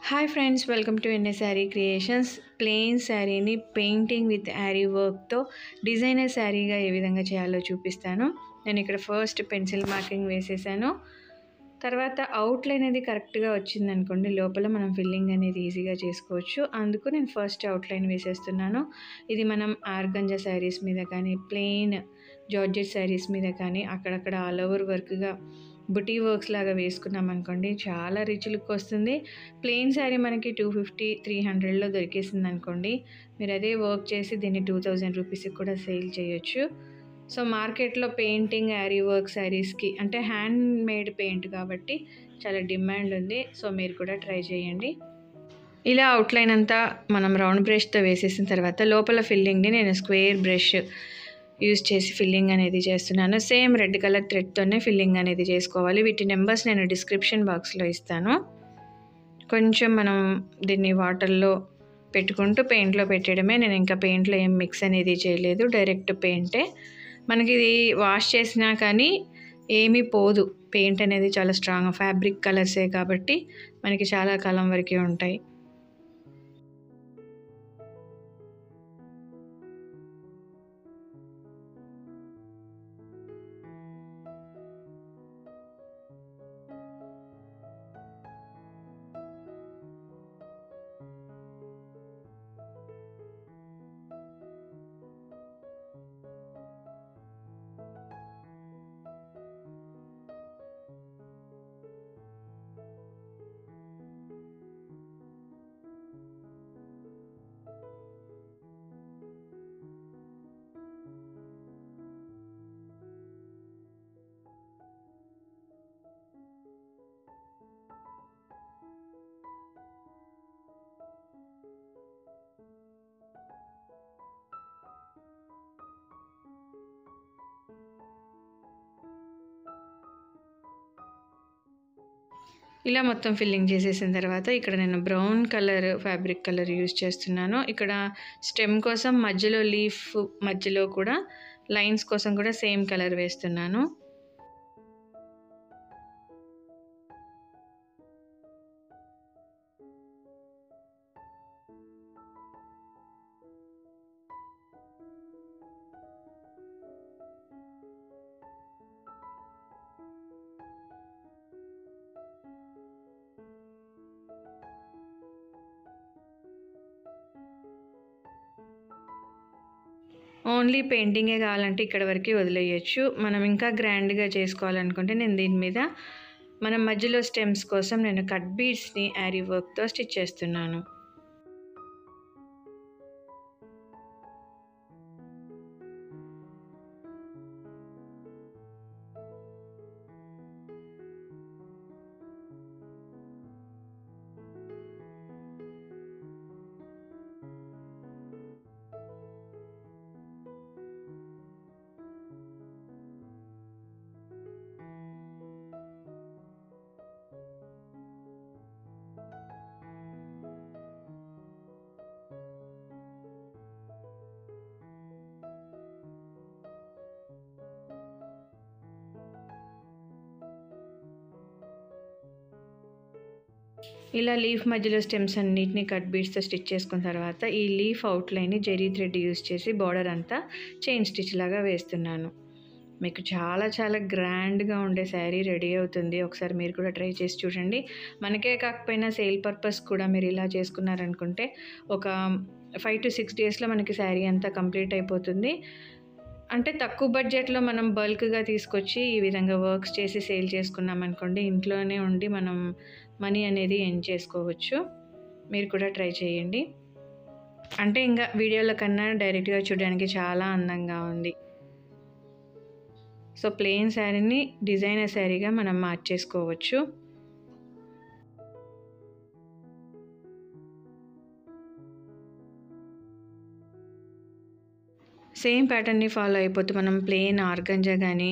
Hi friends, welcome to ఎన్ఏ sari creations. Plain శారీని painting with Yaari వర్క్తో designer శారీగా ఏ విధంగా చేయాలో చూపిస్తాను. నేను ఇక్కడ ఫస్ట్ పెన్సిల్ మార్కింగ్ వేసేసాను. తర్వాత అవుట్లైన్ అనేది కరెక్ట్గా వచ్చిందనుకోండి, లోపల మనం ఫిల్లింగ్ అనేది ఈజీగా చేసుకోవచ్చు. అందుకు నేను ఫస్ట్ అవుట్లైన్ వేసేస్తున్నాను. ఇది మనం ఆర్గంజా శారీస్ మీద కానీ, ప్లెయిన్ జార్జెట్ శారీస్ మీద కానీ అక్కడక్కడ ఆల్ ఓవర్ వర్క్గా బుటీ వర్క్స్ లాగా వేసుకున్నాం అనుకోండి, చాలా రిచ్ లుక్ వస్తుంది. ప్లెయిన్ శారీ మనకి 250-300లో దొరికేసింది అనుకోండి, మీరు అదే వర్క్ చేసి దీన్ని 2000 రూపీస్కి కూడా సేల్ చేయొచ్చు. సో మార్కెట్లో పెయింటింగ్ యారీ వర్క్ శారీస్కి అంటే హ్యాండ్ మేడ్ పెయింట్ కాబట్టి చాలా డిమాండ్ ఉంది. సో మీరు కూడా ట్రై చేయండి. ఇలా అవుట్లైన్ అంతా మనం రౌండ్ బ్రష్తో వేసేసిన తర్వాత లోపల ఫిల్లింగ్ని నేను స్క్వేర్ బ్రష్ యూజ్ చేసి ఫిల్లింగ్ అనేది చేస్తున్నాను. సేమ్ రెడ్ కలర్ థ్రెడ్తోనే ఫిల్లింగ్ అనేది చేసుకోవాలి. వీటి నెంబర్స్ నేను డిస్క్రిప్షన్ బాక్స్లో ఇస్తాను. కొంచెం మనం దీన్ని వాటర్లో పెట్టుకుంటూ పెయింట్లో పెట్టడమే. నేను ఇంకా పెయింట్లో ఏం మిక్స్ అనేది చేయలేదు, డైరెక్ట్ పెయింటే. మనకి ఇది వాష్ చేసినా కానీ ఏమీ పోదు. పెయింట్ అనేది చాలా స్ట్రాంగ్ ఫ్యాబ్రిక్ కలర్సే కాబట్టి మనకి చాలా కాలం వరకే ఉంటాయి. ఇలా మొత్తం ఫిల్లింగ్ చేసేసిన తర్వాత ఇక్కడ నేను brown colour fabric colour use చేస్తున్నాను. ఇక్కడ స్టెమ్ కోసం మధ్యలో లీఫ్ మధ్యలో కూడా లైన్స్ కోసం కూడా సేమ్ కలర్ వేస్తున్నాను. ఓన్లీ పెయింటింగే కావాలంటే ఇక్కడ వరకు వదిలేయచ్చు. మనం ఇంకా గ్రాండ్గా చేసుకోవాలనుకుంటే నేను దీని మీద మనం మధ్యలో స్టెమ్స్ కోసం నేను కట్ బీడ్స్ని యారీ వర్క్తో స్టిచ్ చేస్తున్నాను. ఇలా లీఫ్ మధ్యలో స్టెమ్స్ అన్నిటిని కట్ బీడ్స్తో స్టిచ్ చేసుకున్న తర్వాత ఈ లీఫ్ అవుట్లైన్ని జెరీ థ్రెడ్ యూజ్ చేసి బార్డర్ అంతా చైన్ స్టిచ్ లాగా వేస్తున్నాను. మీకు చాలా చాలా గ్రాండ్గా ఉండే శారీ రెడీ అవుతుంది. ఒకసారి మీరు కూడా ట్రై చేసి చూడండి. మనకే కాకపోయినా సేల్ పర్పస్ కూడా మీరు ఇలా చేసుకున్నారనుకుంటే ఒక 5 to 6 డేస్లో మనకి శారీ అంతా కంప్లీట్ అయిపోతుంది. అంటే తక్కువ బడ్జెట్లో మనం బల్క్గా తీసుకొచ్చి ఈ విధంగా వర్క్స్ చేసి సేల్ చేసుకున్నాం అనుకోండి, ఇంట్లోనే ఉండి మనం మనీ అనేది ఎర్న్ చేసుకోవచ్చు. మీరు కూడా ట్రై చేయండి. అంటే ఇంకా వీడియోల కన్నా డైరెక్ట్గా చూడడానికి చాలా అందంగా ఉంది. సో ప్లెయిన్ శారీని డిజైనర్ శారీగా మనం మార్చేసుకోవచ్చు. సేమ్ ప్యాటర్న్ని ఫాలో అయిపోతూ మనం ప్లెయిన్ ఆర్గంజా కానీ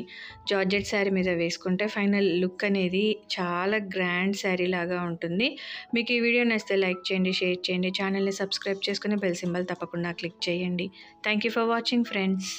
జార్జెట్ శారీ మీద వేసుకుంటే ఫైనల్ లుక్ అనేది చాలా గ్రాండ్ శారీ లాగా ఉంటుంది. మీకు ఈ వీడియో నచ్చితే లైక్ చేయండి, షేర్ చేయండి, ఛానల్ని సబ్స్క్రైబ్ చేసుకుని బెల్ సింబల్ తప్పకుండా క్లిక్ చేయండి. Thank you for watching friends.